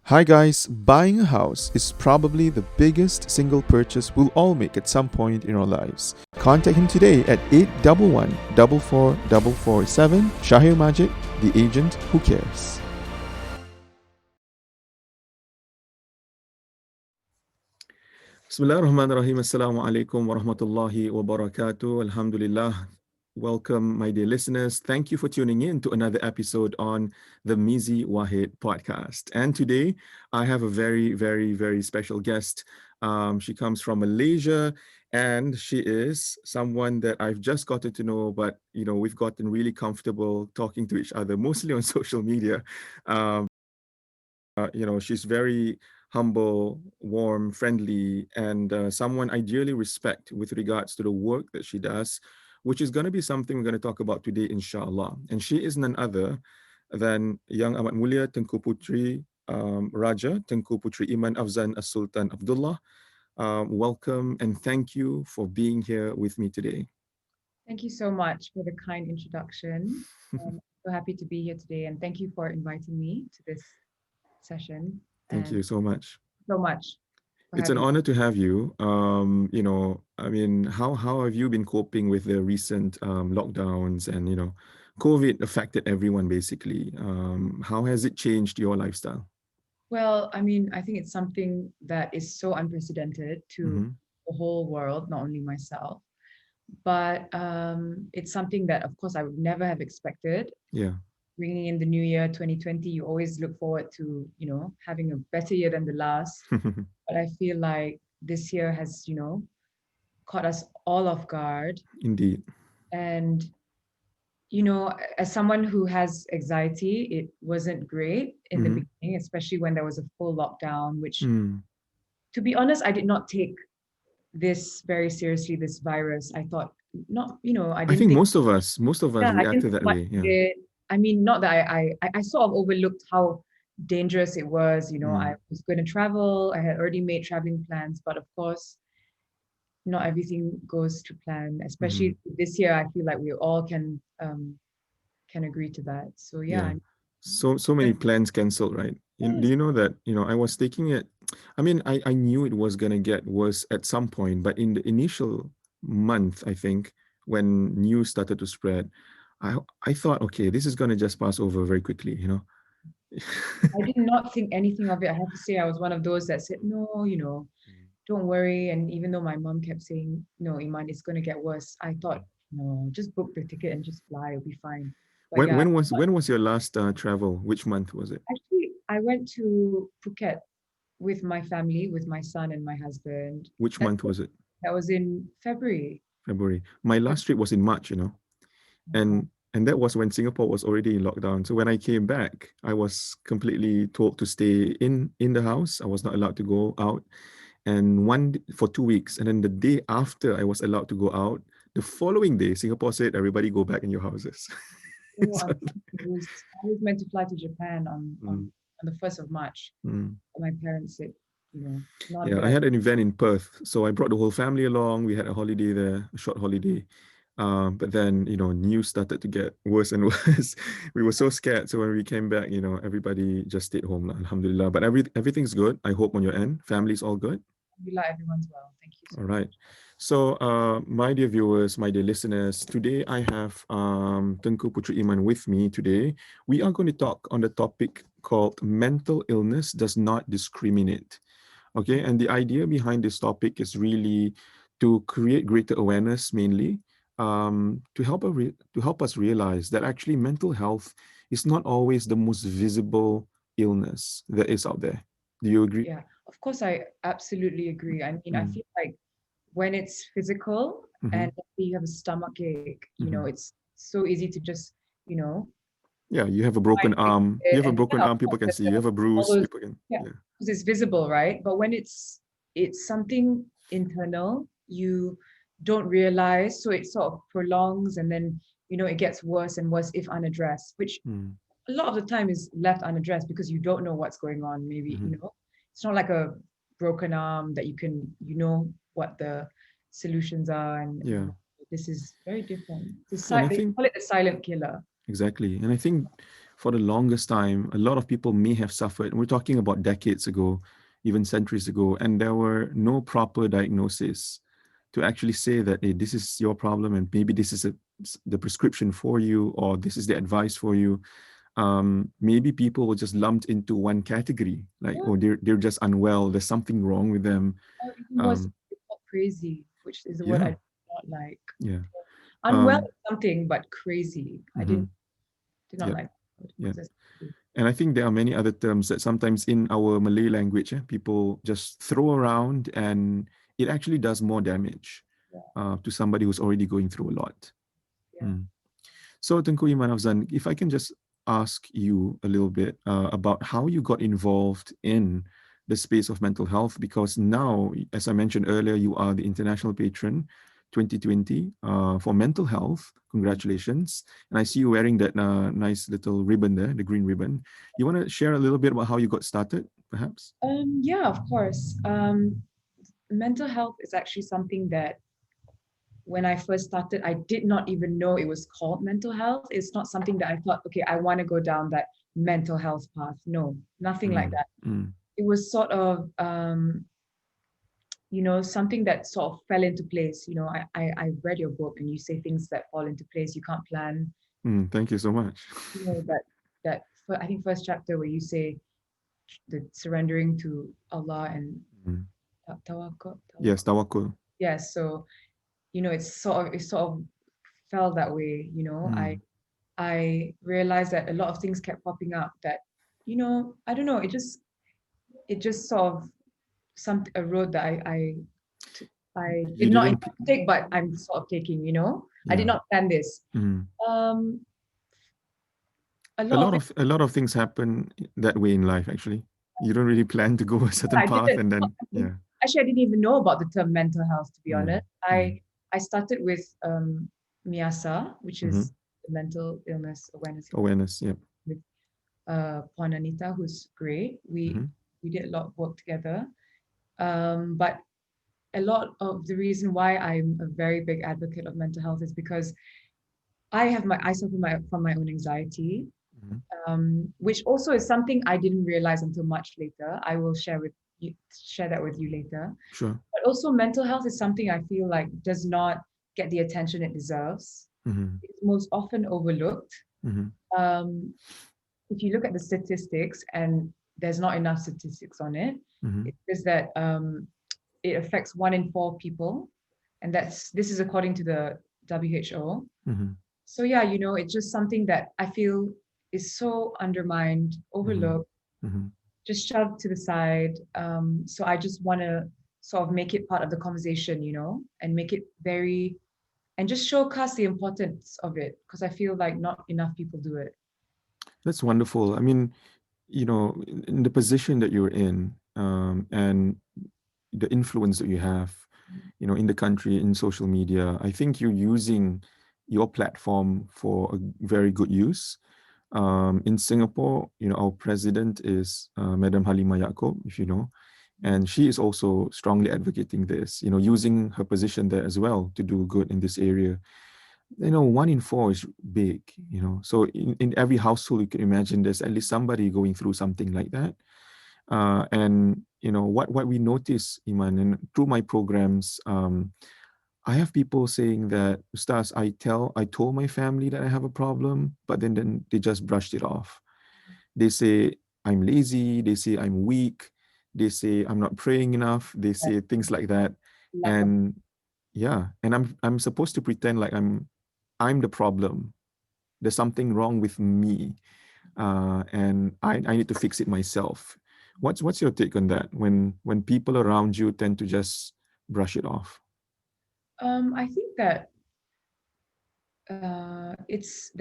Hi guys, buying a house is probably the biggest single purchase we'll all make at some point in our lives. Contact him today at 811 44447. Shahir Majid, the agent who cares. Bismillahirrahmanirrahim. Assalamu alaikum wa rahmatullahi wa barakatuh. Alhamdulillah. Welcome, my dear listeners. Thank you for tuning in to another episode on the Mizi Wahid podcast. And today I have a very, very, very special guest. She comes from Malaysia and she is someone that I've just gotten to know, but we've gotten really comfortable talking to each other, mostly on social media. Um, she's very humble, warm, friendly, and someone I dearly respect with regards to the work that she does, which is going to be something we're going to talk about today, inshallah. And she is none other than Yang Amat Mulia Tengku Putri Raja, Tengku Putri Iman Afzan As Sultan Abdullah. Welcome and thank you for being here with me today. Thank you so much for the kind introduction. I'm so happy to be here today, and thank you for inviting me to this session. Thank And you so much. so much for It's an having. honor to have you. I mean, how have you been coping with the recent lockdowns and COVID affected everyone basically. How has it changed your lifestyle? Well, I mean, I think it's something that is so unprecedented to Mm-hmm. the whole world, not only myself. But it's something that, of course, I would never have expected. Yeah. Bringing in the new year, 2020, you always look forward to, having a better year than the last. But I feel like this year has, caught us all off guard. Indeed. And as someone who has anxiety, it wasn't great in the Mm-hmm. beginning, especially when there was a full lockdown, which, Mm. to be honest, I did not take this very seriously, this virus. I thought, not, I I didn't think think, most of us yeah, I didn't reacted think that much way. of Yeah. it. I mean, not that I sort of overlooked how dangerous it was. I Mm. was going to travel. I had already made traveling plans, but of course, not everything goes to plan, Mm-hmm. especially this year. I feel like we all can agree to that. So Yeah. yeah, So many plans canceled, right? Do you know that, I was taking it, I mean, I knew it was gonna get worse at some point, but in the initial month, I think, when news started to spread, I thought, okay, this is gonna just pass over very quickly. I did not think anything of it. I have to say, I was one of those that said, no, don't worry. And even though my mom kept saying, no, Iman, it's going to get worse, I thought, no, just book the ticket and just fly. It'll be fine. But When yeah, when was your last travel? Which month was it? actually, I went to Phuket with my family, with my son and my husband. Which That, month was it? that was in February. February. My last trip was in March. Oh, And that was when Singapore was already in lockdown. So when I came back, I was completely told to stay in the house. I was not allowed to go out. And for 2 weeks, and then the day after I was allowed to go out, the following day, Singapore said, "Everybody go back in your houses." oh, So, I was meant to fly to Japan mm, on the 1st of March. mm. My parents said, not a Yeah, good I idea. had an event in Perth, so I brought the whole family along. We had a holiday there, a short holiday. But then, news started to get worse and worse. We were so scared. So when we came back, everybody just stayed home, lah, alhamdulillah. But everything's good. I hope on your end, family's all good. We like everyone's well. Thank you so All much. right. So, my dear viewers, my dear listeners, today I have Tengku Putri Iman with me today. We are going to talk on the topic called mental illness does not discriminate. Okay, and the idea behind this topic is really to create greater awareness, mainly to help us realize that actually mental health is not always the most visible illness that is out there. Do you agree? Yeah, of course, I absolutely agree. I mean, I Mm, feel like when it's physical mm-hmm, and let's say you have a stomach ache, mm-hmm. it's so easy to just, you know, Yeah, you have a broken find fix arm. You it. have a And broken yeah, of arm. People course, can there's see. You have a all bruise. those, People can. yeah, Yeah. because it's visible, right? But when it's something internal, you don't realize, so it sort of prolongs, and then it gets worse and worse if unaddressed, which Mm, a lot of the time is left unaddressed because you don't know what's going on. Maybe, mm-hmm. it's not like a broken arm that you can, what the solutions are. And Yeah, this is very different. and I They think call it the silent killer. Exactly. And I think for the longest time, a lot of people may have suffered. We're talking about decades ago, even centuries ago, and there were no proper diagnosis to actually say that, hey, this is your problem, and maybe this is the prescription for you, or this is the advice for you. Maybe people were just lumped into one category, like, Yeah. oh, they're just unwell. There's something wrong with them. Or even was Um, crazy, which is the word I yeah, do not like. yeah. Unwell Um, is something, but crazy. I mhm, did not yeah, like it yeah. because And I think there are many other terms that sometimes in our Malay language, people just throw around, and it actually does more damage yeah, to somebody who's already going through a lot. yeah. Mm. So, Tengku Iman Afzan, if I can just ask you a little bit about how you got involved in the space of mental health, because now, as I mentioned earlier, you are the international patron 2020 for mental health. Congratulations. And I see you wearing that nice little ribbon there, the green ribbon. You want to share a little bit about how you got started, perhaps? Yeah, of course. Mental health is actually something that when I first started, I did not even know it was called mental health. It's not something that I thought, okay, I want to go down that mental health path. No, nothing like Mm, that. mm, It was sort of, something that sort of fell into place. I read your book and you say things that fall into place. You can't plan. thank you so much. I think first chapter where you say the surrendering to Allah and Mm. tawakkul. Yes, Tawakul. Yes, so it sort of felt that way. Mm, I realized that a lot of things kept popping up that, I don't know, it just sort of a road that I you did not didn't, intend to take, but I'm sort of taking. I did yeah. not plan this. Mm. Um, a A lot lot of it of a lot of things happen that way in life, actually. You don't really plan to go a certain I path, didn't. and then I think yeah. actually I didn't even know about the term mental health, to be Mm, honest. mm, I started with MIASA, which mhm. is the mental illness awareness Awareness, yep. with Puan Anita, who's great. We Mhm, we did a lot of work together. But a lot of the reason why I'm a very big advocate of mental health is because I suffer from my own anxiety, mhm. which also is something I didn't realize until much later. I will share that with you later. Sure. But also mental health is something I feel like does not get the attention it deserves. Mhm, It's most often overlooked. mhm, Um, if you look at the statistics, and there's not enough statistics on it, mhm, it says that it affects 1 in 4 people, and this is according to the WHO. mhm, So yeah, it's just something that I feel is so undermined, mhm, overlooked, mhm. just shoved to the side. So I just want to sort of make it part of the conversation, and make it and just showcase the importance of it, because I feel like not enough people do it. That's wonderful. I mean, in the position that you're in, and the influence that you have, in the country, in social media, I think you're using your platform for a very good use. In Singapore, our president is Madam Halima Yaakob, if you know, and she is also strongly advocating this, using her position there as well to do good in this area. 1 in 4 is big, so in every household, you can imagine there's at least somebody going through something like that. And what we notice, Iman, and through my programs, I have people saying that, Ustaz, I told my family that I have a problem, but then they just brushed it off. They say I'm lazy, they say I'm weak, they say I'm not praying enough, they say things like that. Lack of And yeah, and I'm supposed to pretend like I'm the problem. There's something wrong with me, and I need to fix it myself. What's your take on that? When people around you tend to just brush it off. I think that it's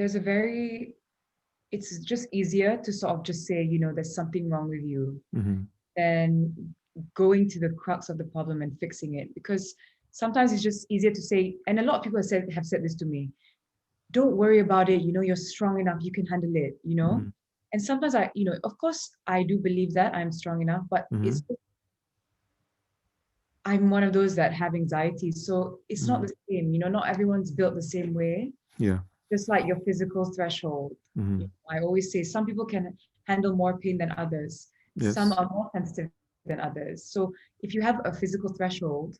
just easier to sort of just say, there's something wrong with you, Mm-hmm. than going to the crux of the problem and fixing it. Because sometimes it's just easier to say, and a lot of people have said this to me, don't worry about it, you're strong enough, you can handle it. Mm-hmm. And sometimes of course I do believe that I'm strong enough, but Mm-hmm. I'm one of those that have anxiety, so it's not Mm-hmm. the same. Not everyone's built the same way. Yeah. just like your physical threshold. Mhm. I always say some people can handle more pain than others. Some Yes. are more sensitive than others. So if you have a physical threshold,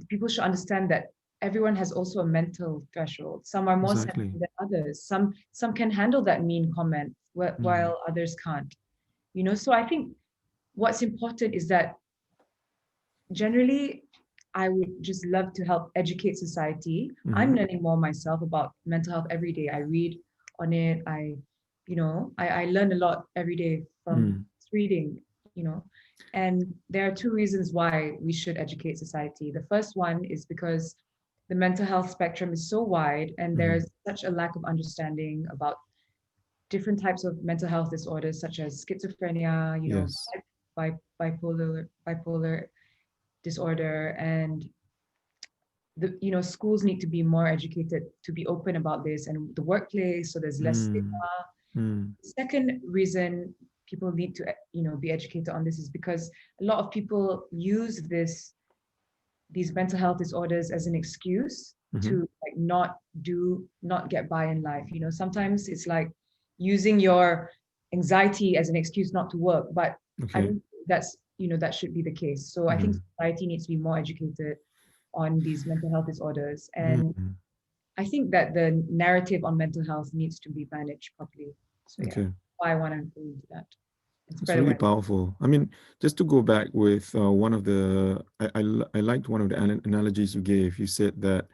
people should understand that everyone has also a mental threshold. Some are more Exactly. sensitive than others. Some can handle that mean comment Mm. while others can't. So I think what's important is that generally I would just love to help educate society. I'm Mhm. learning more myself about mental health every day. I read on it. I learn a lot every day from Mm. reading, you know. And there are two reasons why we should educate society. The first one is because the mental health spectrum is so wide and Mhm. there's such a lack of understanding about different types of mental health disorders such as schizophrenia, Yes. bipolar disorder, and schools need to be more educated to be open about this, and the workplace, so there's less Mm. stigma. Mm. The second reason people need to be educated on this is because a lot of people use these mental health disorders as an excuse Mhm. to like not get by in life. Sometimes it's like using your anxiety as an excuse not to work, but I Okay. don't think that should be the case. So I think Mhm. society needs to be more educated on these mental health disorders, and Mm. I think that the narrative on mental health needs to be managed properly. So yeah, Okay. why I want to go into that and It's spread really awareness. powerful. I mean, just to go back with one of the, I liked one of the analogies you gave. You said that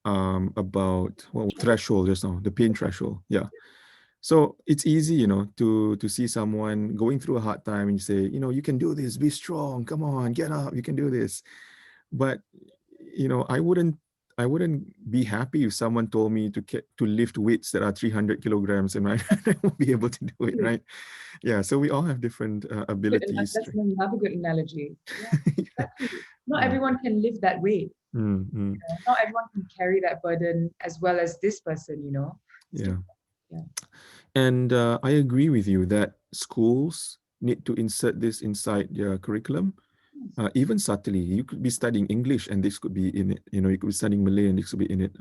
about threshold just now, the pain threshold. Yeah. So it's easy, to see someone going through a hard time and you say, you can do this, be strong, come on, get up, you can do this. But I wouldn't be happy if someone told me to lift weights that are 300 kilograms and I won't be able to do it, right? Yeah, so we all have different abilities. That's another good analogy. Yeah, Yeah. exactly. Not Yeah. everyone can lift that weight. Mm, mm, Not everyone can carry that burden as well as this person. It's yeah. different. Yeah. And I agree with you that schools need to insert this inside their curriculum, even subtly. You could be studying English and this could be in it. You could be studying Malay and this could be in it.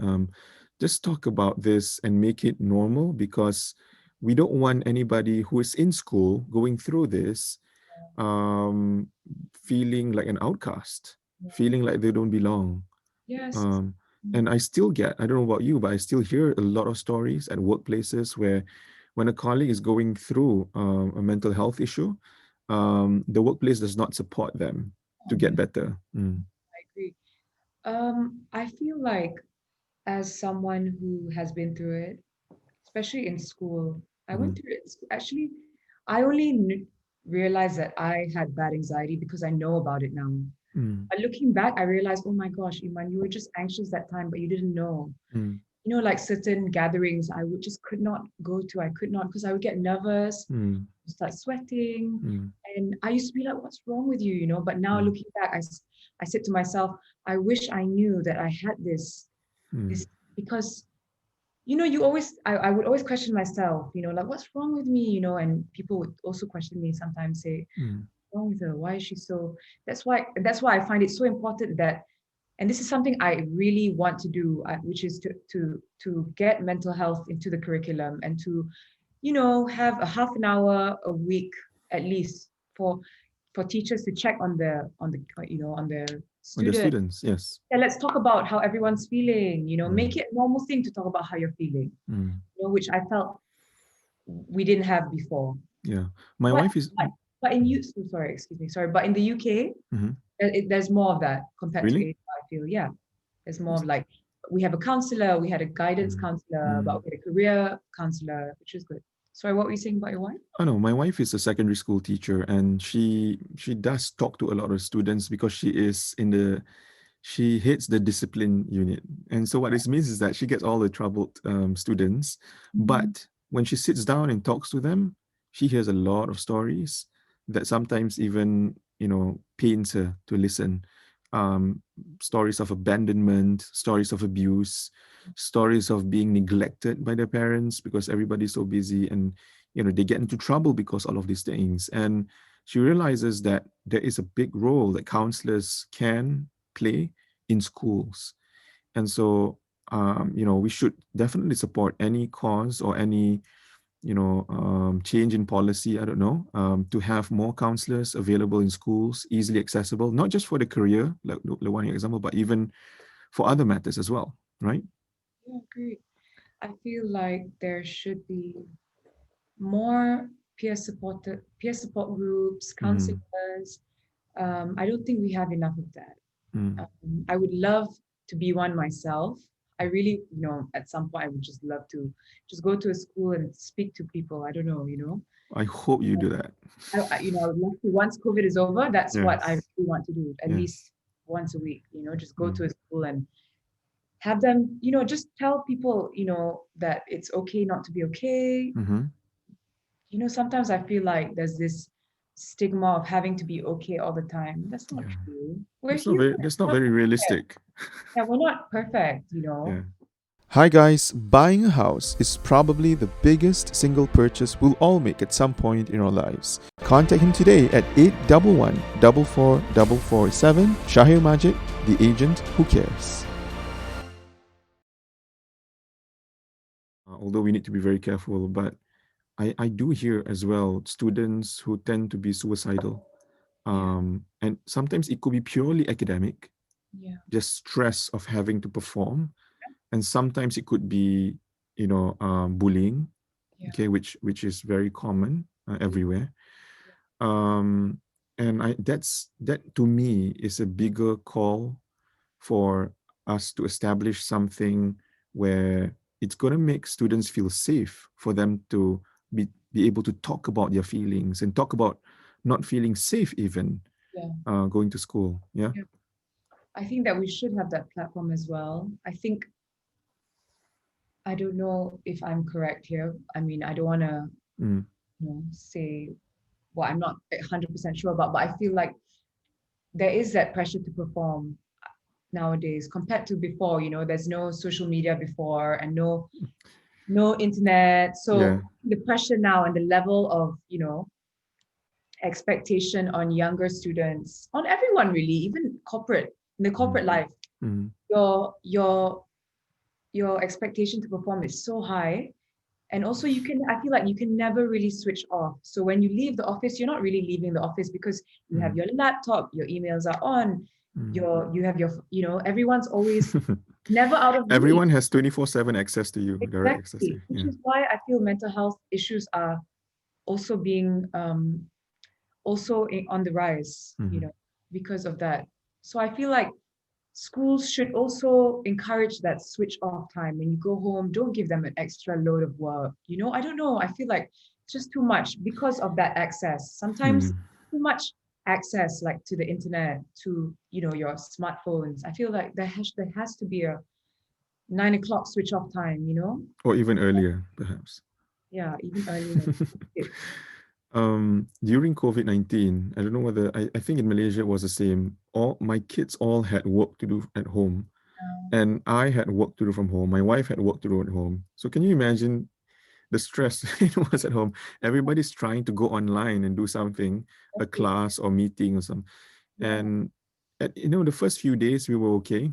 Just talk about this and make it normal, because we don't want anybody who is in school going through this um, feeling like an outcast, Yeah. feeling like they don't belong. Yes. Um, Mm. and I don't know about you, but I still hear a lot of stories at workplaces where when a colleague is going through a mental health issue, the workplace does not support them to Oh, get yeah, better. Mm. I agree. I feel like as someone who has been through it, especially in school, I went Mhm. through it. Actually, I only realized that I had bad anxiety because I know about it now. Mm. But looking back, I realized, oh my gosh, Iman, you were just anxious that time, but you didn't know. Mm. Like certain gatherings, I would just could not go to. I could not because I would get nervous, Mm. start sweating, Mm. and I used to be like, "What's wrong with you?" But now Mm. looking back, I said to myself, "I wish I knew that I had Mm. this because I would always question myself, like what's wrong with me, and people would also question me sometimes, say, Mm. wrong with her? Why is she so? That's why I find it so important that, and this is something I really want to do, which is to get mental health into the curriculum and to, have a half an hour a week at least for teachers to check on their On the students. students, yes. Yeah, let's talk about how everyone's feeling. Make Mm. it a normal thing to talk about how you're feeling. Mm. Which I felt we didn't have before. Yeah. My But wife is. but in you, so sorry, excuse me, sorry, but in the UK, Mhm. there's more of that compared to Really? Asia. I feel, yeah, there's more of like we have a counselor, we had a guidance Mm. counselor, Mm. but we had a career counselor, which is good. Sorry, what were you saying about your wife? Oh no, my wife is a secondary school teacher, and she does talk to a lot of students because she hits the discipline unit. And so what this means is that she gets all the troubled students, Mhm. but when she sits down and talks to them, she hears a lot of stories that sometimes even pains her to listen. Um, Stories of abandonment, stories of abuse, stories of being neglected by their parents because everybody's so busy, and they get into trouble because all of these things. And she realizes that there is a big role that counselors can play in schools. And so we should definitely support any cause or any change in policy, I don't know, to have more counselors available in schools, easily accessible, not just for the career, like the one example, but even for other matters as well, right? Yeah, great. I feel like there should be more peer support groups, Mm, counselors. I don't think we have enough of that. mm. I would love to be one myself. I really, at some point, I would just love to just go to a school and speak to people. I don't know. I hope you do that. I would love to, once COVID is over, that's what I Yes, really want to do, at least yes. once a week, just go to Mm, a school and have them, just tell people, that it's okay not to be okay. mm-hmm. Sometimes I feel like there's this stigma of having to be okay all the time. That's not Yeah, true. We're human. that's not We're not very perfect. realistic. Yeah, we're not perfect. Yeah. Hi guys, buying a house is probably the biggest single purchase we'll all make at some point in our lives. Contact him today at 811 44447. Shahir Majid, the agent who cares. Although we need to be very careful, but I do hear as well students who tend to be suicidal. Yeah, And sometimes it could be purely academic, yeah, just stress of having to perform. And sometimes it could be, bullying, yeah, okay, which is very common everywhere. Um, and that to me is a bigger call for us to establish something where it's going to make students feel safe for them to be able to talk about their feelings and talk about not feeling safe even yeah, going to school. Yeah. yeah. I think that we should have that platform as well. I don't know if I'm correct here. I mean, I don't want to, Mm, say what I'm not 100% sure about, but I feel like there is that pressure to perform nowadays compared to before. There's no social media before and no internet. yeah. So the pressure now and the level of, expectation on younger students, on everyone really, even in the Mm, corporate life, mm, your your your expectation to perform is so high. And also I feel like you can never really switch off. So when you leave the office, you're not really leaving the office because you have mm, your laptop, your emails are on, mm. you have your, everyone's always never out of reach. Everyone has 24/7 access to you, direct access to Exactly. you. Which Yeah. is why I feel mental health issues are also being on the rise, Mhm. because of that. So I feel like schools should also encourage that switch off time. When you go home, don't give them an extra load of work. I don't know. I feel like it's just too much because of that access. Sometimes Mm. too much access, like to the internet, to your smartphones. I feel like there has to be a 9 o'clock switch off time. Or even earlier, perhaps. Yeah, even earlier. It, During COVID-19, I don't know whether I think in Malaysia it was the same. All my kids all had work to do at home, and I had work to do from home. My wife had work to do at home. So can you imagine the stress it was at home? Everybody's trying to go online and do something, a class or meeting or something. yeah, And the first few days we were okay,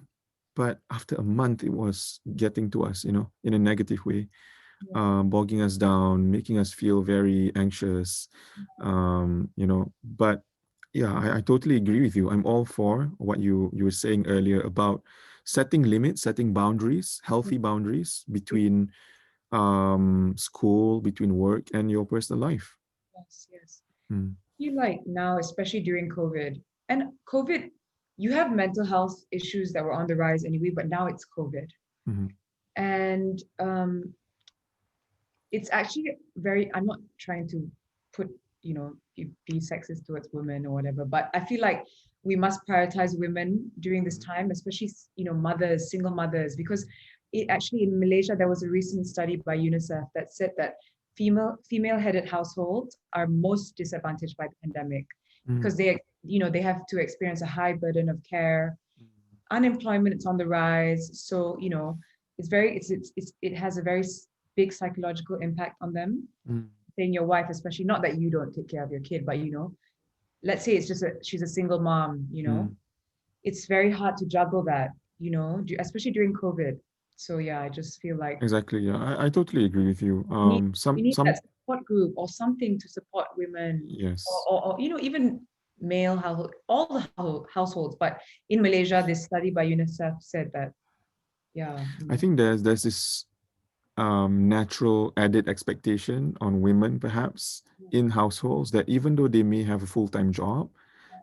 but after a month it was getting to us, in a negative way, yeah, bogging us down, making us feel very anxious, But yeah, I totally agree with you. I'm all for what you were saying earlier about setting limits, setting boundaries, healthy boundaries between school, between work, and your personal life. yes, yes. Mm, Feel like now, especially during COVID, and COVID, you have mental health issues that were on the rise anyway, but now it's COVID. mhm, And it's actually I'm not trying to put, be sexist towards women or whatever, but I feel like we must prioritize women during this time, especially, mothers, single mothers, because it actually in Malaysia, there was a recent study by UNICEF that said that female-headed households are most disadvantaged by the pandemic mm, because they have to experience a high burden of care. Unemployment is on the rise, so it has a very big psychological impact on them. mm, Saying your wife, especially, not that you don't take care of your kid, but let's say she's a single mom. mm, It's very hard to juggle that, especially during COVID. So yeah, I just feel like Exactly. Yeah, I totally agree with you. we need we need Some that support group or something to support women, yes. or even male household, all the households. But in Malaysia, this study by UNICEF said that, yeah, I think there's this natural added expectation on women, perhaps in households, that even though they may have a full-time job,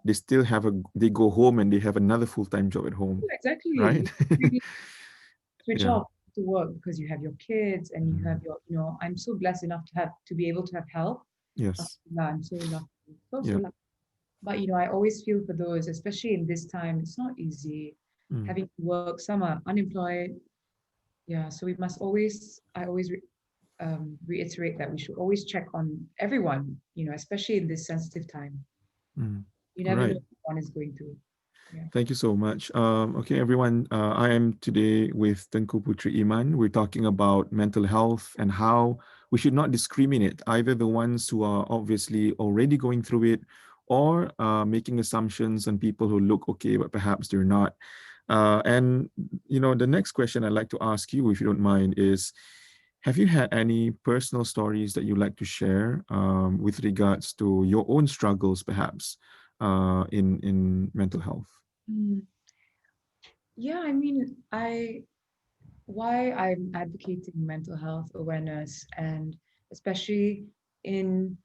they go home and they have another full-time job at home, right? exactly. Really switch Yeah. off to work because you have your kids and you have Mm. your, I'm so blessed enough to be able to have help. Yes. I'm so lucky, so Yeah. lucky. But I always feel for those, especially in this time, it's not easy Mm. having to work. Some are unemployed. Yeah, so I always reiterate that we should always check on everyone, especially in this sensitive time. Mm. You never know Right. what one is going through. Yeah. Thank you so much. Okay, everyone. I am today with Tengku Putri Iman. We're talking about mental health and how we should not discriminate either the ones who are obviously already going through it, or making assumptions on people who look okay but perhaps they're not. And the next question I'd like to ask you, if you don't mind, is: have you had any personal stories that you'd like to share with regards to your own struggles, perhaps, in mental health? Mm. Yeah, I mean, why I'm advocating mental health awareness, and especially in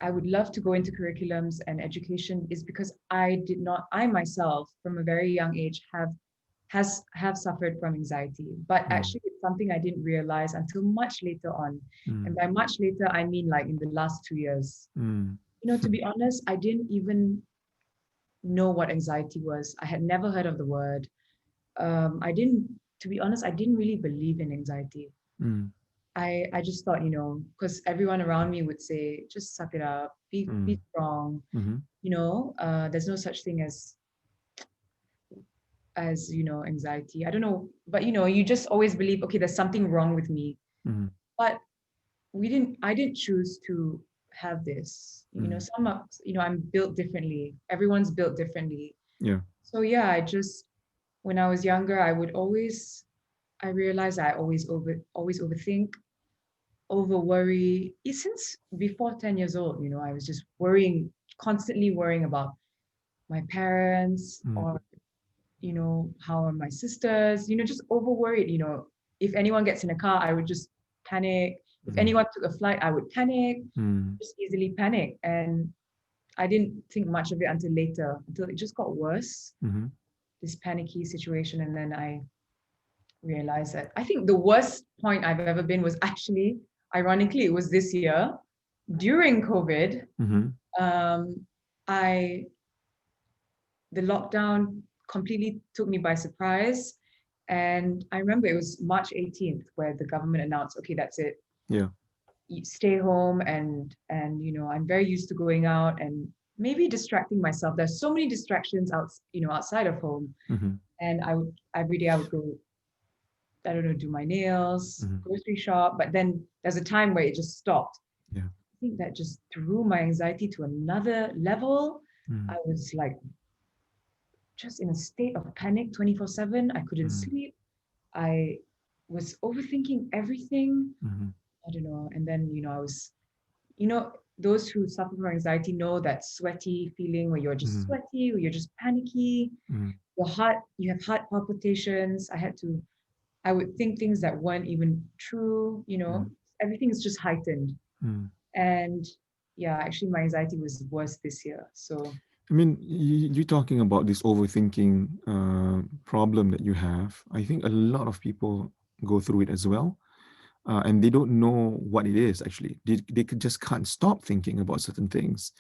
I would love to go into curriculums and education, is because I myself from a very young age have suffered from anxiety, but Mm, actually it's something I didn't realize until much later on. And mm, by much later, I mean like in the last 2 years. mm, To be honest, I didn't even know what anxiety was. I had never heard of the word. I didn't, to be honest, I didn't really believe in anxiety. mm, I just thought, because everyone around me would say, just suck it up, be mm, strong. mhm, There's no such thing as anxiety. I don't know, but you just always believe, okay, there's something wrong with me. mhm, But I didn't choose to have this. mm. I'm built differently. Everyone's built differently. Yeah. So yeah, when I was younger, I realized I always overthink, over worry. Since before 10 years old, I was just constantly worrying about my parents, Mm, or how are my sisters, just over worried. If anyone gets in a car, I would just panic. If mm, anyone took a flight, I would panic, mm, just easily panic. And I didn't think much of it until later, until it just got worse, mhm, this panicky situation. And then I realized that I think the worst point I've ever been was actually, ironically, it was this year during COVID. mhm, Um, I the lockdown completely took me by surprise. And I remember it was March 18th where the government announced, okay, that's it. yeah. You stay home, and I'm very used to going out and maybe distracting myself. There's so many distractions outside of home. Mhm, And every day I would go, I don't know, do my nails, mhm, grocery shop. But then there's a time where it just stopped. yeah. I think that just threw my anxiety to another level. Mm, I was like just in a state of panic 24/7. I couldn't mm, sleep. I was overthinking everything. mhm, I don't know. And then, those who suffer from anxiety know that sweaty feeling where you're just mhm, sweaty, or you're just panicky. mm, You have heart palpitations. I would think things that weren't even true. mm, Everything is just heightened. mm. And yeah, actually my anxiety was worse this year. So I mean, you're talking about this overthinking problem that you have. I think a lot of people go through it as well, and they don't know what it is actually. Just can't stop thinking about certain things.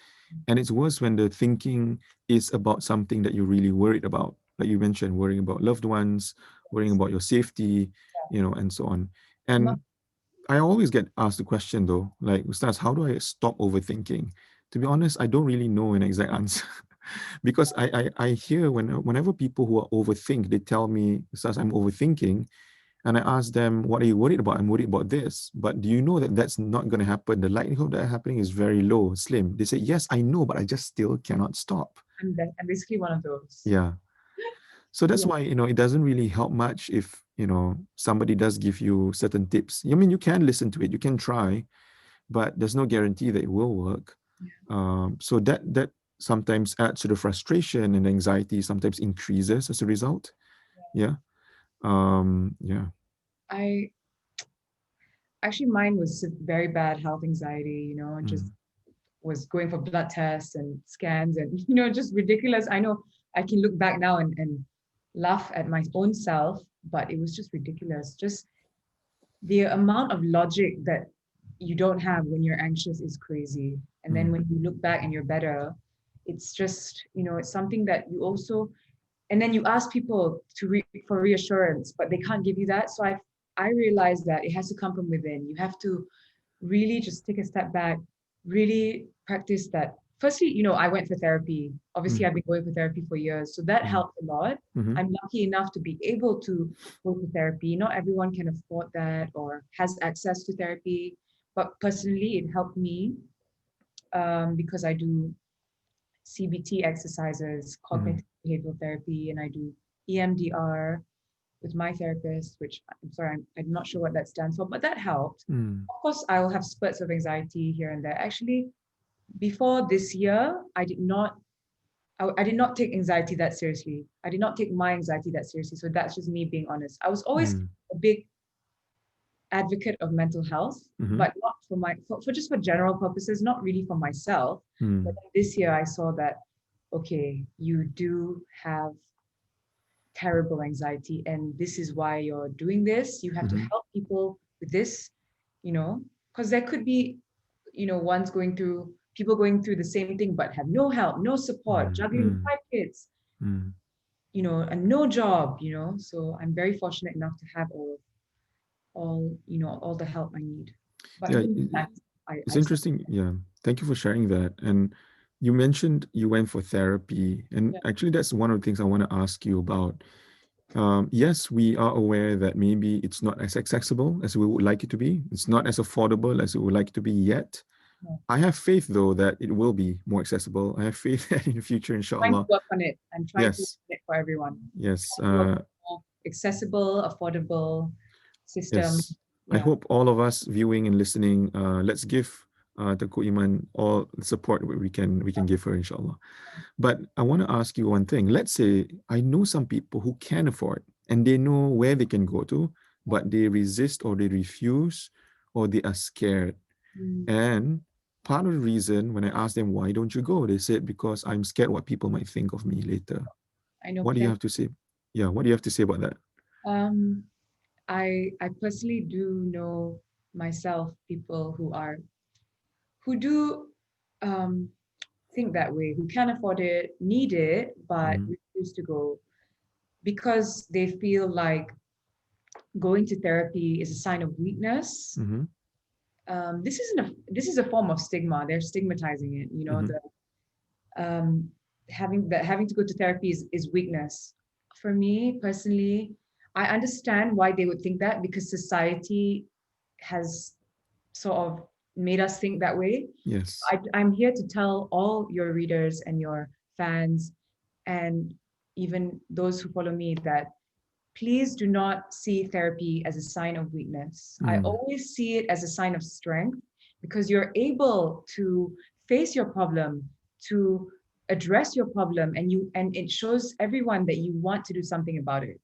And it's worse when the thinking is about something that you're really worried about. Like you mentioned, worrying about loved ones, worrying about your safety, and so on. not And I always get asked the question though, like, Ustaz, how do I stop overthinking? To be honest, I don't really know an exact answer. Because I hear whenever people who are overthink, they tell me, Ustaz, I'm overthinking. And I ask them, what are you worried about? I'm worried about this. But do you know that that's not going to happen? The likelihood of that happening is very low, slim. They say, yes, I know, but I just still cannot stop. I'm basically one of those. Yeah. So that's Yeah. why, it doesn't really help much if, somebody does give you certain tips. I mean, you can listen to it, you can try, but there's no guarantee that it will work. So that sometimes adds to the frustration, and anxiety sometimes increases as a result. Yeah. Yeah. I actually, mine was very bad health anxiety, just was going for blood tests and scans and, just ridiculous. I know I can look back now and laugh at my own self, but it was just ridiculous. Just the amount of logic that you don't have when you're anxious is crazy. And then when you look back and you're better, it's just, it's something that you also, and then you ask people for reassurance, but they can't give you that. So I realized that it has to come from within. You have to really just take a step back, really practice that. Firstly, I went for therapy. Obviously, I've been going for therapy for years, so that helped a lot. I'm lucky enough to be able to go to therapy. Not everyone can afford that or has access to therapy, but personally, it helped me because I do CBT exercises, cognitive behavioral therapy, and I do EMDR with my therapist, which I'm sorry, I'm not sure what that stands for, but that helped. Of course, I will have spurts of anxiety here and there. Actually, before this year, I did not take anxiety that seriously. I did not take my anxiety that seriously. So that's just me being honest. I was always a big advocate of mental health, but not for just for general purposes, not really for myself. But this year I saw that, okay, you do have terrible anxiety, and this is why you're doing this. You have to help people with this, because there could be, people going through the same thing, but have no help, no support, juggling 5 kids, and no job, So I'm very fortunate enough to have all the help I need. But Yeah, even that, it's interesting. Yeah. Thank you for sharing that. And you mentioned you went for therapy. And actually, that's one of the things I want to ask you about. Yes, we are aware that maybe it's not as accessible as we would like it to be. It's not as affordable as we would like it to be yet. I have faith, though, that it will be more accessible. I have faith that in the future, I'm trying inshallah. to work on it. I'm trying to work on it for everyone. Yes. More accessible, affordable system. Yes. I hope all of us viewing and listening, let's give Tengku Iman all the support we can give her, inshallah. But I want to ask you one thing. Let's say I know some people who can afford and they know where they can go to, but they resist or they refuse or they are scared. And part of the reason when I ask them, why don't you go? They said, because I'm scared what people might think of me later. I know. What do you have to say? Yeah, what do you have to say about that? I personally do know myself people who do think that way, who can afford it, need it, but refuse to go because they feel like going to therapy is a sign of weakness. This is a form of stigma. They're stigmatizing it. Having to go to therapy is weakness. For me personally, I understand why they would think that, because society has sort of made us think that way. Yes. I'm here to tell all your readers and your fans and even those who follow me that please do not see therapy as a sign of weakness. I always see it as a sign of strength, because you're able to face your problem, to address your problem, and it shows everyone that you want to do something about it.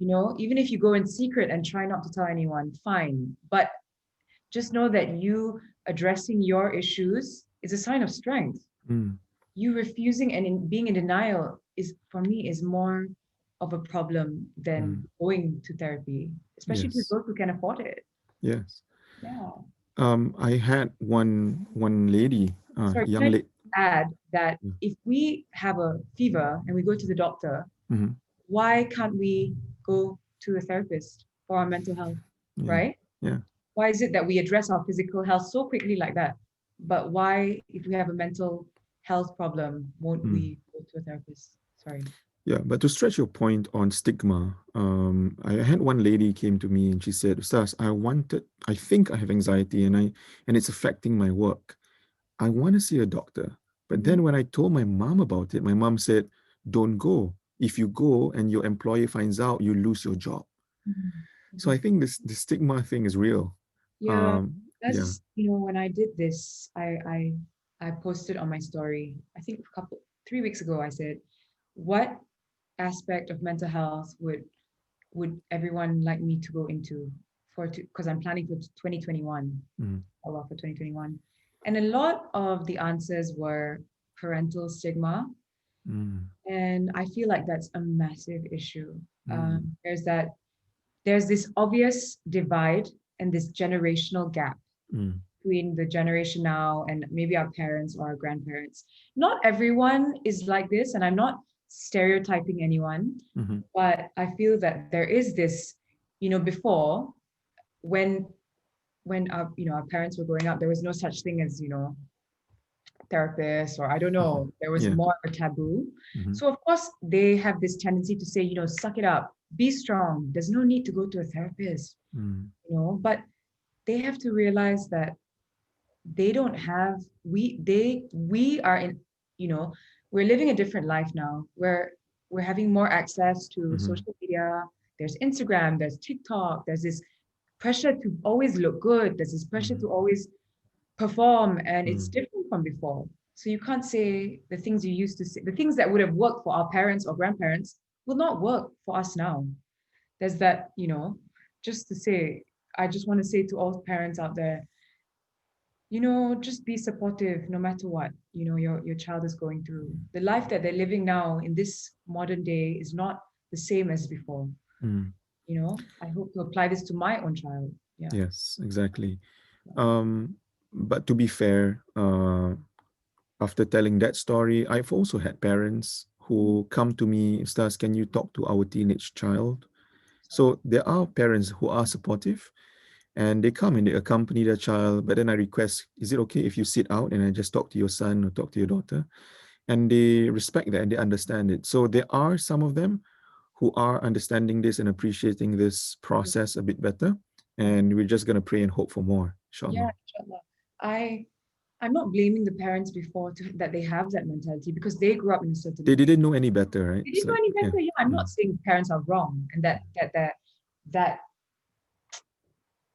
Even if you go in secret and try not to tell anyone, fine. But just know that you addressing your issues is a sign of strength. You refusing and being in denial for me, is more of a problem than going to therapy, especially to those who can afford it. Yes. Yeah. I had one lady, Sorry, young can lady. I add that if we have a fever and we go to the doctor, why can't we go to a therapist for our mental health, right? Yeah. Why is it that we address our physical health so quickly like that? But why, if we have a mental health problem, won't we go to a therapist? Sorry. Yeah, but to stretch your point on stigma, I had one lady came to me and she said, Ustaz, I think I have anxiety and it's affecting my work. I want to see a doctor. But then when I told my mom about it, my mom said, don't go. If you go and your employer finds out, you lose your job. So I think this stigma thing is real. Yeah, Yeah. that's, when I did this, I posted on my story, I think 3 weeks ago, I said, what aspect of mental health would everyone like me to go into because I'm planning for 2021, Mm, a lot for 2021. And a lot of the answers were parental stigma. mm, And I feel like that's a massive issue. mm, There's this obvious divide and this generational gap mm, between the generation now and maybe our parents or our grandparents. Not everyone is like this, and I'm not stereotyping anyone, mhm, but I feel that there is this, before, when our parents were growing up, there was no such thing as, therapists, or I don't mhm. know, there was Yeah. more of a taboo. Mhm, So of course they have this tendency to say, suck it up, be strong. There's no need to go to a therapist, mm, but they have to realize that they don't have we are in, we're living a different life now, where we're having more access to mhm, social media. There's Instagram, there's TikTok, there's this pressure to always look good, there's this pressure mhm, to always perform, and it's mm, different from before. So you can't say the things you used to say, the things that would have worked for our parents or grandparents will not work for us now. There's that, just to say, I just want to say to all parents out there, just be supportive no matter what, your child is going through. The life that they're living now in this modern day is not the same as before. mm. I hope to apply this to my own child. Yeah. Yes, exactly. Um, but to be fair, after telling that story, I've also had parents who come to me, Ustaz, can you talk to our teenage child? So there are parents who are supportive and they come and they accompany their child, but then I request, is it okay if you sit out and I just talk to your son or talk to your daughter? And they respect that and they understand it. So there are some of them who are understanding this and appreciating this process a bit better. Yeah. And we're just going to pray and hope for more, Yeah, inshallah. inshallah. I'm not blaming the parents before that they have that mentality, because they grew up in a certain They way. didn't know any better, right? They It's didn't know like, any yeah. better. Yeah, I'm Mm, not saying parents are wrong and that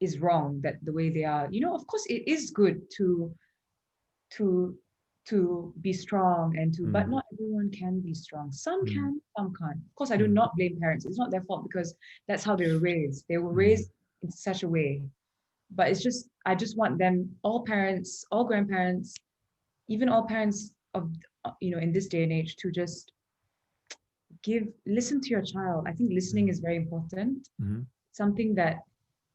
is wrong, that the way they are. Of course it is good to to be strong but mm, not everyone can be strong. Some mm, can, some can't. Of course, I do mm, not blame parents. It's not their fault, because that's how they were raised. They were mm, raised in such a way. But I just want them, all parents, all grandparents, even all parents of, in this day and age, to just listen to your child. I think listening is very important. mm, Something that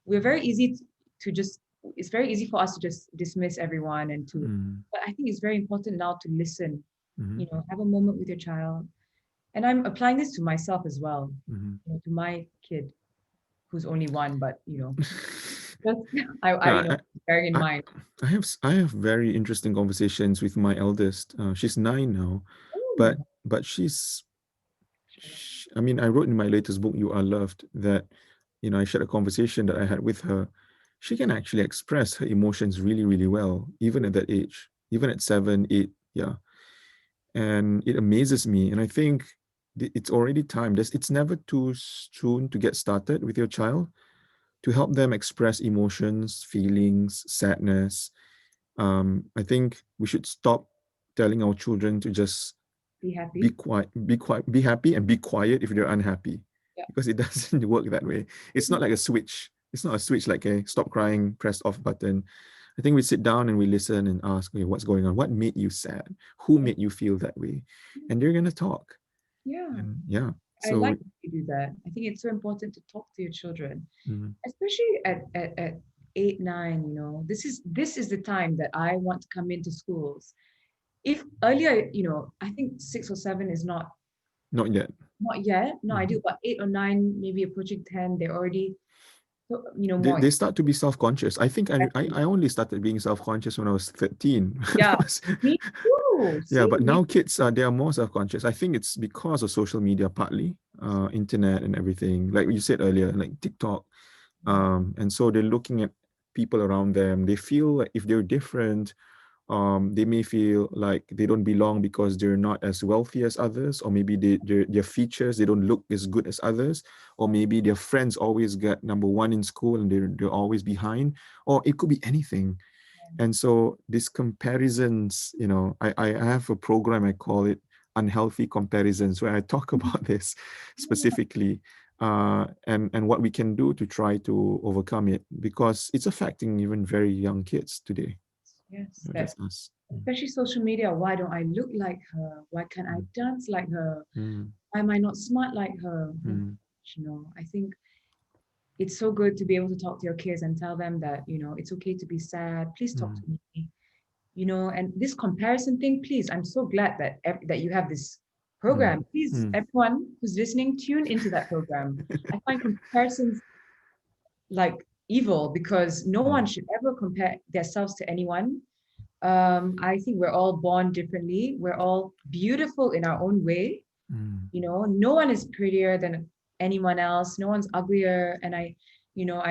we're very easy to just, it's very easy for us to just dismiss everyone mm, but I think it's very important now to listen, mm, have a moment with your child. And I'm applying this to myself as well, mm. to my kid, who's only one, but just, I Yeah, bearing in I, mind. I have very interesting conversations with my eldest. She's 9 now, Oh, but I mean, I wrote in my latest book, You Are Loved, that I shared a conversation that I had with her. She can actually express her emotions really, really well, even at that age, even at 7, 8, yeah. And it amazes me. And I think it's already time. It's never too soon to get started with your child, to help them express emotions, feelings, sadness. I think we should stop telling our children to just be be happy. quiet, be happy and be quiet if they're unhappy, Yeah. because it doesn't work that way. It's not like a switch. It's not a switch like a stop crying, press off button. I think we sit down and we listen and ask, okay, what's going on? What made you sad? Who made you feel that way? And they're gonna talk. Yeah, And yeah, I so like that you do that. I think it's so important to talk to your children, mm, especially at 8, 9. This is the time that I want to come into schools. If earlier, I think 6 or 7 is not yet. not yet, no Mhm. ideal, but 8 or 9, maybe approaching 10, they're already, They, more they start to be self-conscious. I think accepting. I only started being self-conscious when I was 13. Yeah, me too. Yeah, See, but me. now kids are they are more self-conscious. I think it's because of social media partly, internet and everything. Like you said earlier, like TikTok. And so they're looking at people around them. They feel like if they're different They may feel like they don't belong because they're not as wealthy as others, or maybe their features, they don't look as good as others, or maybe their friends always get number one in school and they're always behind, or it could be anything. And so these comparisons, I have a program, I call it Unhealthy Comparisons, where I talk about this specifically, and what we can do to try to overcome it, because it's affecting even very young kids today. Yes, That's us. especially social media. Why don't I look like her? Why can't I dance like her? Why am I not smart like her? I think it's so good to be able to talk to your kids and tell them that, it's okay to be sad. Please talk to me. And this comparison thing, please, I'm so glad that you have this program. Please, everyone who's listening, tune into that program. I find comparisons like evil, because no one should ever compare themselves to anyone. I think we're all born differently. We're all beautiful in our own way. No one is prettier than anyone else. No one's uglier. And I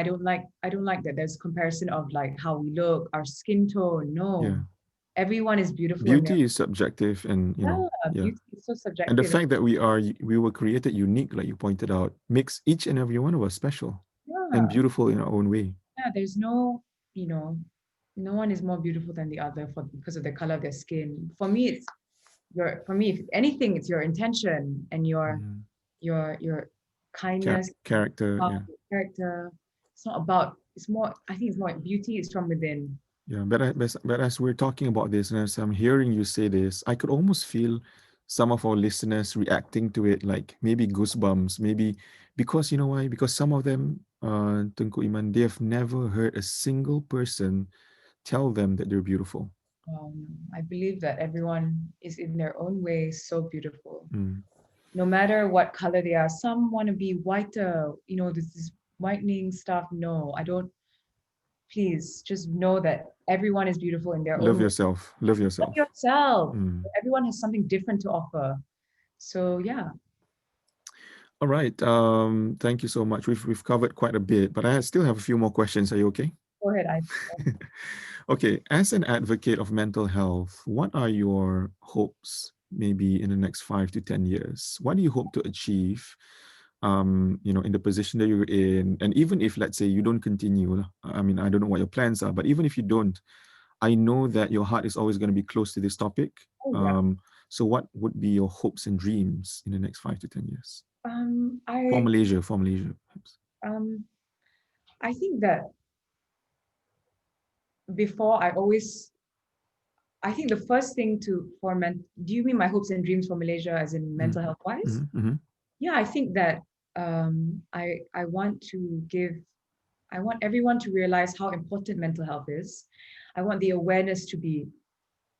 don't like that there's comparison of like how we look, our skin tone. No. Yeah. Everyone is beautiful. Beauty is subjective, and beauty is so subjective. And the fact that we were created unique, like you pointed out, makes each and every one of us special and beautiful in our own way. Yeah, there's no, no one is more beautiful than the other because of the color of their skin. For me, if anything, it's your intention and your kindness, character. Character. It's not about. It's more. I think it's more beauty is from within. Yeah, but as we're talking about this, and as I'm hearing you say this, I could almost feel some of our listeners reacting to it, like maybe goosebumps, maybe because you know why? Because some of them, Tengku Iman, they have never heard a single person tell them that they're beautiful. I believe that everyone is in their own way so beautiful. No matter what color they are. Some want to be whiter, this is whitening stuff. No, I don't. Please just know that everyone is beautiful in their own way. Love yourself. Love yourself. Everyone has something different to offer. So yeah. All right. Thank you so much. We've covered quite a bit, but I still have a few more questions. Are you okay? Go ahead. Okay. As an advocate of mental health, what are your hopes maybe in the next 5 to 10 years? What do you hope to achieve? In the position that you're in, and even if, let's say, you don't continue, I mean, I don't know what your plans are, but even if you don't, I know that your heart is always going to be close to this topic. So what would be your hopes and dreams in the next 5 to 10 years? For Malaysia. I think that before I think the first thing do you mean my hopes and dreams for Malaysia as in mental health wise? Yeah, I think that I want everyone to realize how important mental health is. I want the awareness to be,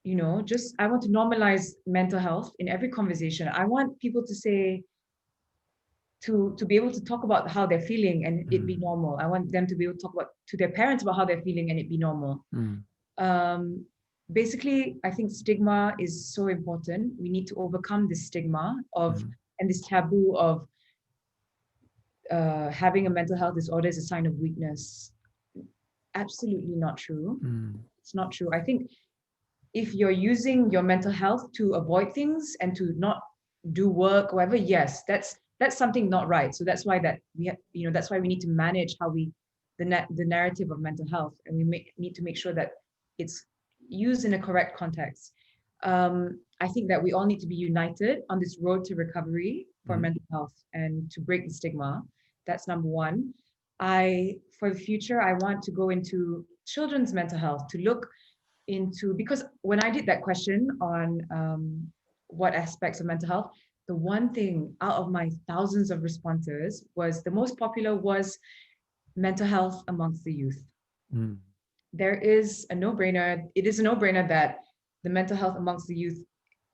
I want to normalize mental health in every conversation. I want people to say, to be able to talk about how they're feeling and it be normal. I want them to be able to talk to their parents about how they're feeling and it be normal. Basically, I think stigma is so important. We need to overcome this stigma and this taboo of having a mental health disorder is a sign of weakness. Absolutely not true. It's not true. I think if you're using your mental health to avoid things and to not do work, whatever, yes, that's something not right. So that's why that's why we need to manage the narrative of mental health, and we need to make sure that it's used in a correct context. I think that we all need to be united on this road to recovery for mental health and to break the stigma. That's number one. For the future, I want to go into children's mental health, to look into, because when I did that question on what aspects of mental health, the one thing out of my thousands of responses was the most popular was mental health amongst the youth. There is a no-brainer. It is a no-brainer that the mental health amongst the youth,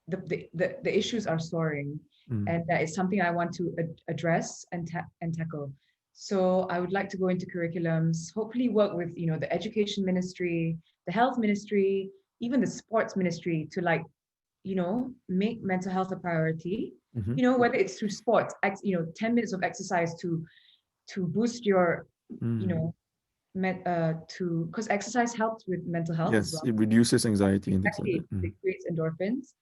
the issues are soaring, and that is something I want to address and tackle. So I would like to go into curriculums, hopefully work with the education ministry, the health ministry, even the sports ministry, to make mental health a priority. Whether it's through sports, 10 minutes of exercise to boost your because exercise helps with mental health as Yes, well. it reduces anxiety and things like Exactly. that. It creates endorphins,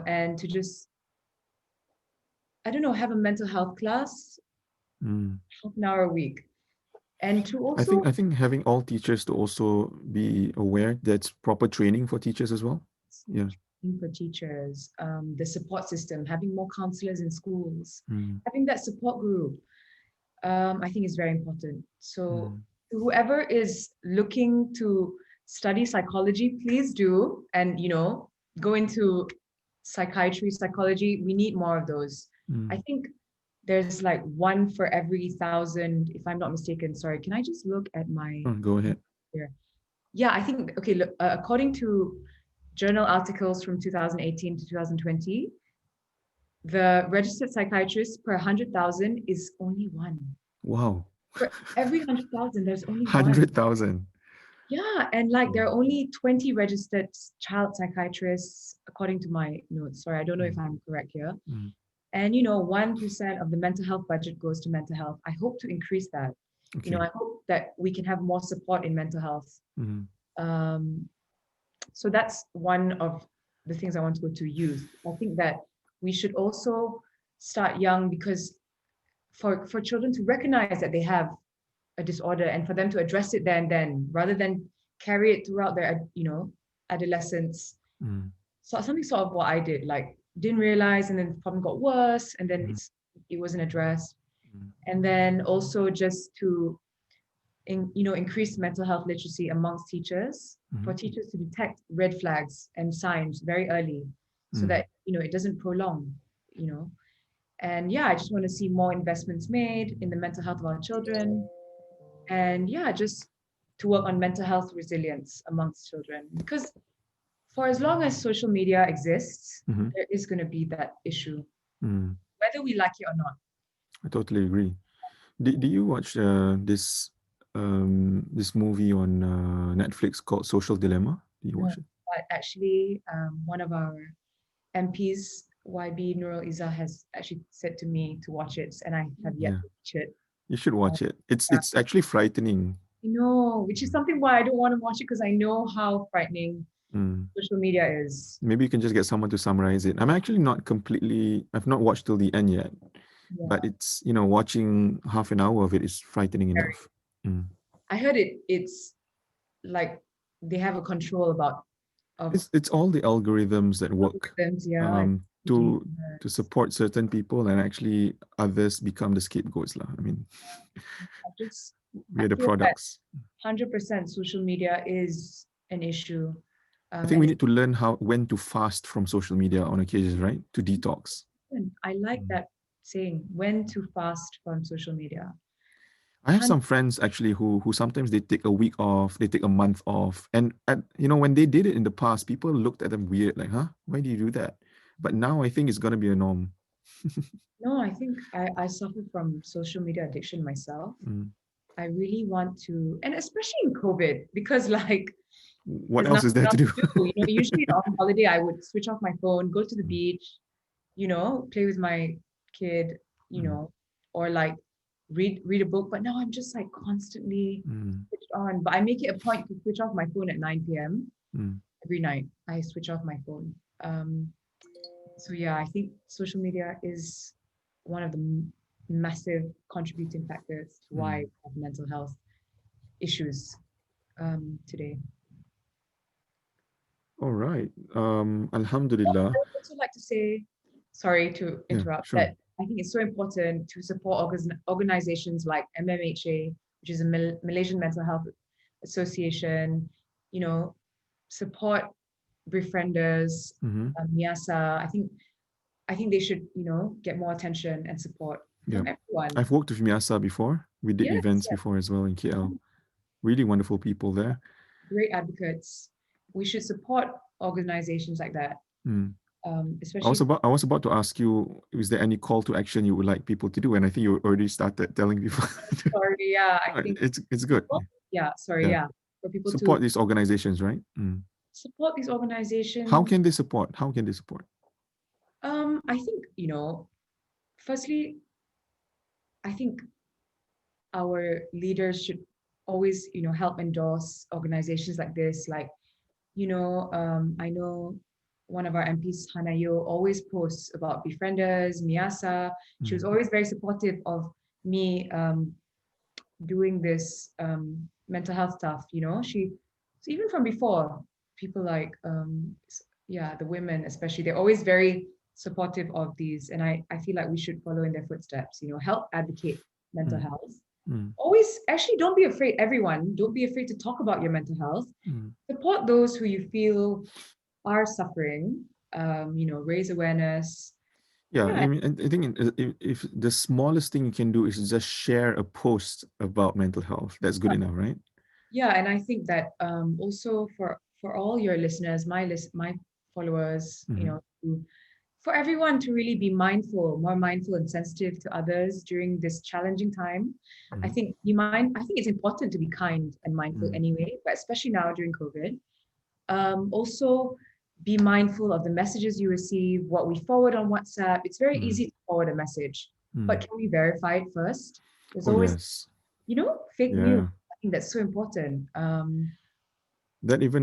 and to just, I don't know, have a mental health class, Mm. half an hour a week. And to I think also I think having all teachers to also be aware that's proper training for teachers as well. Yeah. for teachers, the support system, having more counselors in schools, Mm. having that support group, I think is very important. So Mm. whoever is looking to study psychology, please do, and go into psychiatry, psychology. We need more of those. I Mm. think there's like one for every 1,000, if I'm not mistaken. Sorry, can I just look at my Oh, go ahead. here? Yeah, I think, okay, look, according to journal articles from 2018 to 2020, the registered psychiatrist per 100,000 is only one. Wow. For every 100,000, there's only one. 100,000. Yeah, and like there are only 20 registered child psychiatrists, according to my notes. Sorry, I don't know if I'm correct here. Mm. And 1% of the mental health budget goes to mental health. I hope to increase that. Okay. I hope that we can have more support in mental health. Mm. So that's one of the things I want to go to youth. I think that we should also start young, because for children to recognize that they have a disorder and for them to address it there and then, rather than carry it throughout their adolescence. Mm. So something sort of what I did, like didn't realize, and then the problem got worse, and then Mm. it wasn't addressed. Mm. And then also just to increase mental health literacy amongst teachers, for teachers to detect red flags and signs very early, so that it doesn't prolong. And yeah, I just want to see more investments made in the mental health of our children, and yeah, just to work on mental health resilience amongst children, because for as long as social media exists, Mhm. there is going to be that issue, Mm. whether we like it or not. I totally agree. Did you watch this movie on Netflix called Social Dilemma? Did you No, watch it? but actually, one of our MPs, YB Nurul Izzah, has actually said to me to watch it, and I have yet Yeah. to watch it. You should watch it. It's Yeah. it's actually frightening. Which is something why I don't want to watch it, because I know how frightening Mm. social media is. Maybe you can just get someone to summarize it. I'm actually not I've not watched till the end yet, Yeah. but it's, watching half an hour of it is frightening enough. Mm. I heard it's like they have a control of It's all the algorithms that work algorithms, yeah. to support certain people, and actually others become the scapegoats lah. I mean, we're the feel that products. 100% social media is an issue. I think we need to learn when to fast from social media on occasions, right? To detox. I like that saying, when to fast from social media. I have some friends actually who sometimes they take a week off, they take a month off, and when they did it in the past, people looked at them weird, like, huh? Why do you do that? But now I think it's gonna be a norm. No, I think I suffer from social media addiction myself. Mm. I really want to, and especially in COVID, because like, what there's else is nothing there to else do? Usually on holiday, I would switch off my phone, go to the beach, play with my kid, or like read a book. But now I'm just like constantly switched on. But I make it a point to switch off my phone at 9 p.m. Every night. I switch off my phone. So yeah, I think social media is one of the massive contributing factors to why we have mental health issues today. All right. Alhamdulillah. I would also like to say, sorry to interrupt, sure. that I think it's so important to support organizations like MMHA, which is a Malaysian Mental Health Association, support Befrienders, MIASA. I think they should, get more attention and support from everyone. I've worked with MIASA before. We did events before as well in KL. Really wonderful people there. Great advocates. We should support organizations like that. Especially I was about to ask you, is there any call to action you would like people to do? And I think you already started telling people. Sorry, yeah, I think it's good. For people support to these organizations, right? Support these organizations. How can they support? I think, firstly, I think our leaders should always, help endorse organizations like this. Like, I know one of our MPs, Hanayo, always posts about befrienders, Miasa. She was always very supportive of me doing this mental health stuff. So even from before, people like the women especially, they're always very supportive of these, and I feel like we should follow in their footsteps. Help advocate mental health. Always, actually, don't be afraid. Everyone, don't be afraid to talk about your mental health. Support those who you feel are suffering. Raise awareness. Yeah, Yeah. I mean, I think if the smallest thing you can do is just share a post about mental health, that's good enough, right? Yeah, and I think that also for all your listeners, my followers, for everyone to really be more mindful and sensitive to others during this challenging time. I think it's important to be kind and mindful anyway, but especially now during COVID. Also be mindful of the messages you receive, what we forward on WhatsApp. It's very easy to forward a message, but can we verify it first? There's always, Yes. fake news. Yeah. I think that's so important. That even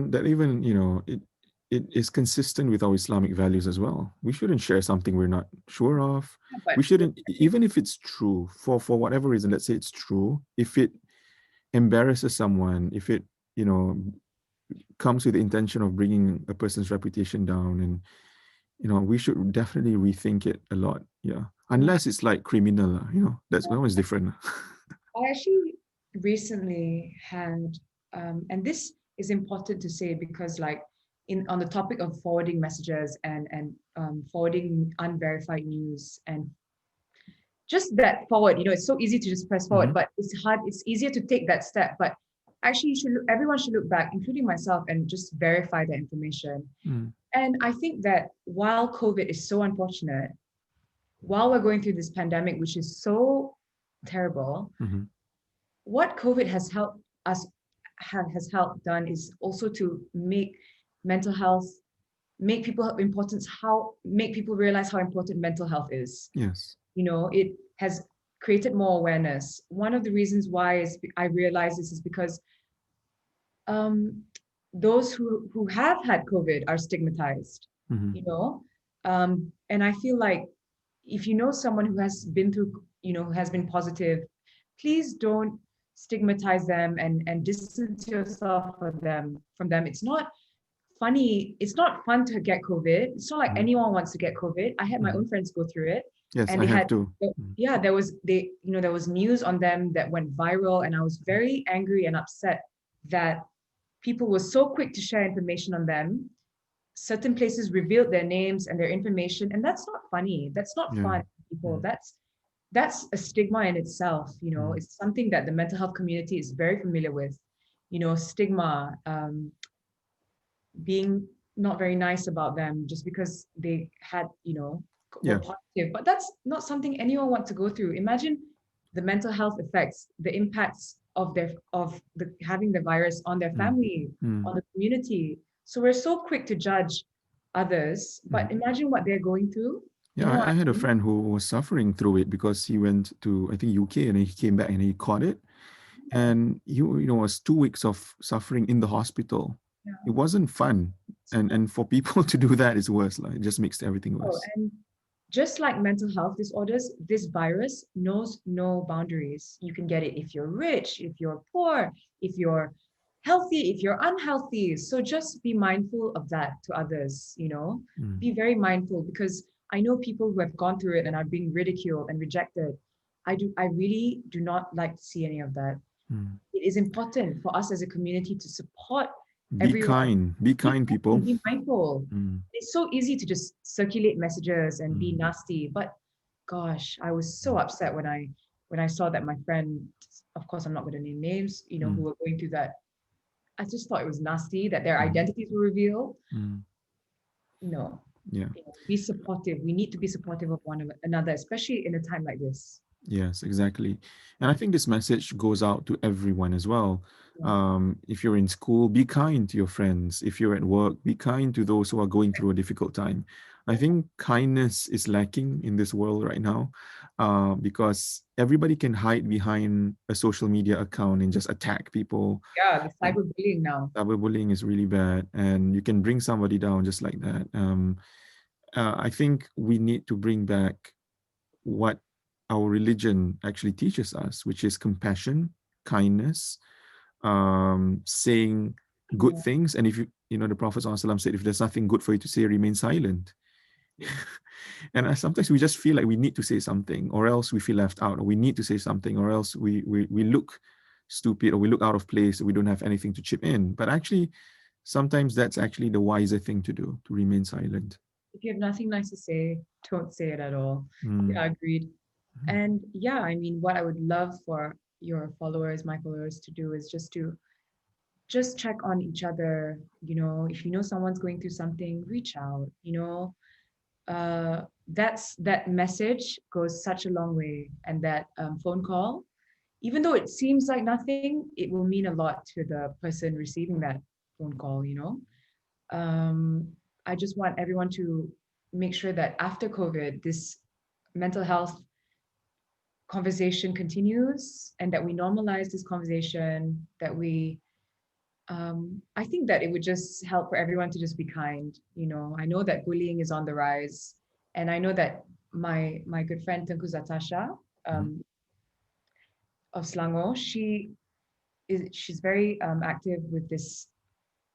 it is consistent with our Islamic values as well. We shouldn't share something we're not sure of. But We shouldn't, even if it's true, for whatever reason, let's say it's true, if it embarrasses someone, if it, comes with the intention of bringing a person's reputation down, and we should definitely rethink it a lot. Yeah. Unless it's like criminal, that's always different. I actually recently had, and this is important to say because, like, on the topic of forwarding messages and forwarding unverified news, and just that forward, it's so easy to just press forward, but it's hard. It's easier to take that step. But actually, everyone should look back, including myself, and just verify that information. And I think that while COVID is so unfortunate, while we're going through this pandemic, which is so terrible, what COVID has helped us done is also to make mental health, make people realize how important mental health is. Yes. It has created more awareness. One of the reasons why I realize this is because those who have had COVID are stigmatized. And I feel like if you know someone who has been through, who has been positive, please don't stigmatize them and distance yourself from them. It's not funny. It's not fun to get COVID. It's not like anyone wants to get COVID. I had my own friends go through it. Yes, and I have too. Yeah, there was news on them that went viral, and I was very angry and upset that people were so quick to share information on them. Certain places revealed their names and their information, and that's not funny. That's not fun, people. That's a stigma in itself. It's something that the mental health community is very familiar with. Stigma, being not very nice about them just because they had, were positive. But that's not something anyone wants to go through. Imagine the mental health effects, the impacts of having the virus on their family, on the community. So we're so quick to judge others, but imagine what they're going through. Yeah, I had a friend who was suffering through it because he went to, I think, UK, and he came back and he caught it. And he was 2 weeks of suffering in the hospital. Yeah. It wasn't fun. And for people to do that is worse. Like, it just makes everything worse. And just like mental health disorders, this virus knows no boundaries. You can get it if you're rich, if you're poor, if you're healthy, if you're unhealthy. So just be mindful of that to others, Be very mindful, because I know people who have gone through it and are being ridiculed and rejected. I really do not like to see any of that. It is important for us as a community to support everyone. Be kind, people. Be mindful. It's so easy to just circulate messages and be nasty, but gosh, I was so upset when I saw that my friend, of course I'm not going to name names, who were going through that. I just thought it was nasty that their identities were revealed. No. Yeah. Be supportive. We need to be supportive of one another, especially in a time like this. Yes, exactly. And I think this message goes out to everyone as well. If you're in school, be kind to your friends. If you're at work, be kind to those who are going through a difficult time. I think kindness is lacking in this world right now. because everybody can hide behind a social media account and just attack people. Yeah, the And cyberbullying now. cyberbullying is really bad, and you can bring somebody down just like that. I think we need to bring back what our religion actually teaches us, which is compassion, kindness, saying good Yeah. things. And if the Prophet ﷺ said, if there's nothing good for you to say, remain silent. And sometimes we just feel like we need to say something, or else we feel left out, or we need to say something, or else we look stupid, or we look out of place, or we don't have anything to chip in. But actually, sometimes that's actually the wiser thing to do, to remain silent. If you have nothing nice to say, don't say it at all. Mm. Yeah, agreed. And yeah, I mean, what I would love for your followers, my followers, to do is just check on each other. If you know someone's going through something, reach out. That message goes such a long way, and that phone call, even though it seems like nothing, it will mean a lot to the person receiving that phone call. I just want everyone to make sure that after COVID, this mental health conversation continues, and that we normalize this conversation, that we I think that it would just help for everyone to just be kind. I know that bullying is on the rise, and I know that my good friend Tengku Zatasha of Selangor, she's very active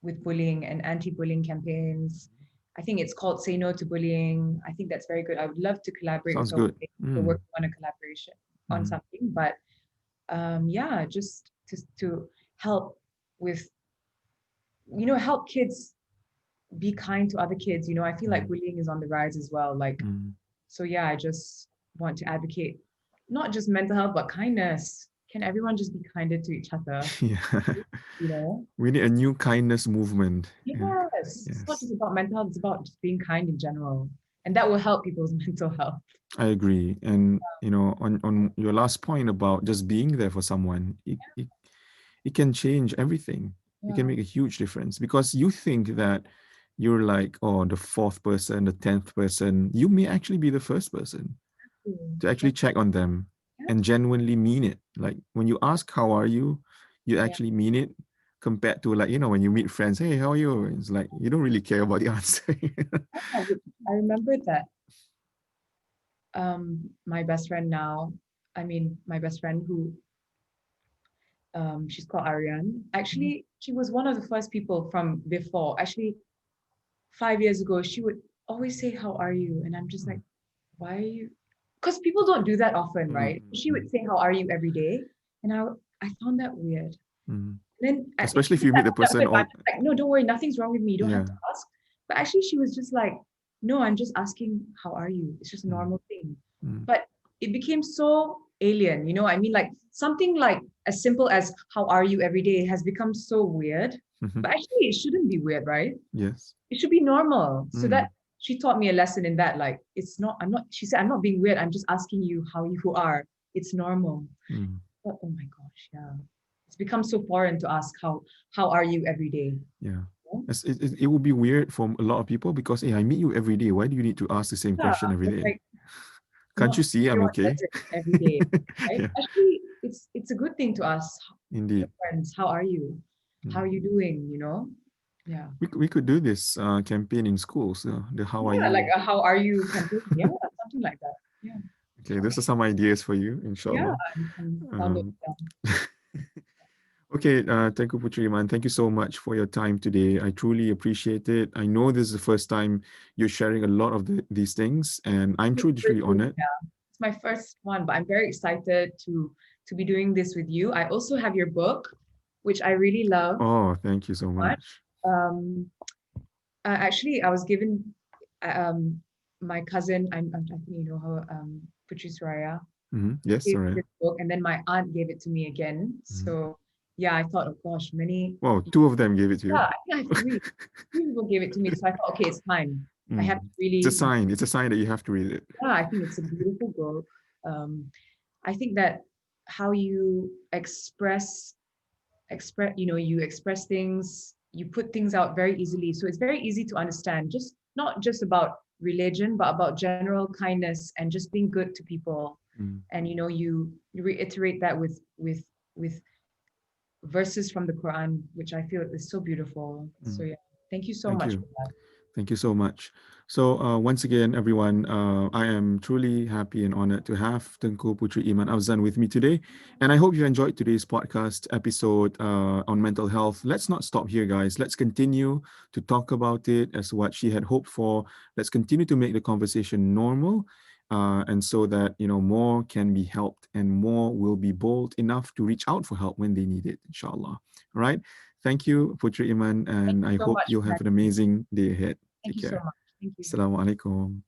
with bullying and anti-bullying campaigns. I think it's called Say No to Bullying. I think that's very good. I would love to collaborate Sounds with her. good. We're working on a collaboration on something, but yeah, just to help with, help kids be kind to other kids. I feel like bullying is on the rise as well. So yeah, I just want to advocate not just mental health, but kindness. Can everyone just be kinder to each other? Yeah. We need a new kindness movement. Yes. It's not just about mental health, it's about just being kind in general. And that will help people's mental health. I agree. And on your last point about just being there for someone, it can change everything. It can make a huge difference, because you think that you're like, oh, the fourth person, the 10th person. You may actually be the first person to actually check on them and genuinely mean it. Like when you ask, how are you? You actually mean it, compared to, like, when you meet friends, hey, how are you? It's like, you don't really care about the answer. I remember that my best friend who she's called Ariane. Actually, she was one of the first people from before. Actually, 5 years ago, she would always say, how are you? And I'm just like, why are you? Because people don't do that often, right? She would say, how are you every day? And I found that weird. Then, especially if you meet the person like, no, don't worry, nothing's wrong with me. You don't have to ask. But actually, she was just like, no, I'm just asking, how are you? It's just a normal thing. But it became so alien, I mean, like something like as simple as how are you every day has become so weird. But actually, it shouldn't be weird, right? Yes. It should be normal. So that she taught me a lesson in that. Like, she said, I'm not being weird. I'm just asking you how you are. It's normal. But oh my gosh, yeah. It's become so foreign to ask how are you every day. Yeah. It would be weird for a lot of people, because, hey, I meet you every day. Why do you need to ask the same question every day? Like, can't you see I'm okay? Every day, right? Actually, it's a good thing to ask. Indeed. Your friends, how are you? How are you doing? Yeah. We could do this campaign in schools. The how are you? Like a how are you campaign. Yeah, something like that. Yeah. Okay, those are some ideas for you, inshallah. Yeah. Okay, Tengku Putri Iman, thank you so much for your time today. I truly appreciate it. I know this is the first time you're sharing a lot of these things, and I'm truly honored. Yeah, it's my first one, but I'm very excited to be doing this with you. I also have your book, which I really love. Oh, thank you so much. Actually, I was given my cousin. I think you know her, Putri Suraya. Yes, Suraya. This book, and then my aunt gave it to me again. So. Yeah, I thought, oh gosh, Wow, two of them gave it to you. Yeah, I think I have 3 people gave it to me. So I thought, okay, it's time. I have to really. It's a sign. It's a sign that you have to read it. Yeah, I think it's a beautiful book. I think that how you express, you express things, you put things out very easily. So it's very easy to understand. Just not just about religion, but about general kindness and just being good to people. Mm. and you reiterate that with verses from the Quran, which I feel is so beautiful. So Mm. yeah, thank you so Thank much you. for that. Thank you so much. So once again, everyone, I am truly happy and honored to have Tengku Putri Iman Afzan with me today. And I hope you enjoyed today's podcast episode on mental health. Let's not stop here, guys. Let's continue to talk about it as what she had hoped for. Let's continue to make the conversation normal. And so that more can be helped and more will be bold enough to reach out for help when they need it, inshallah. All right. Thank you, Putri Iman, Thank and you I so hope much you'll for have an having me. amazing day ahead. Thank Take you so care. much. Thank you. Assalamu alaikum.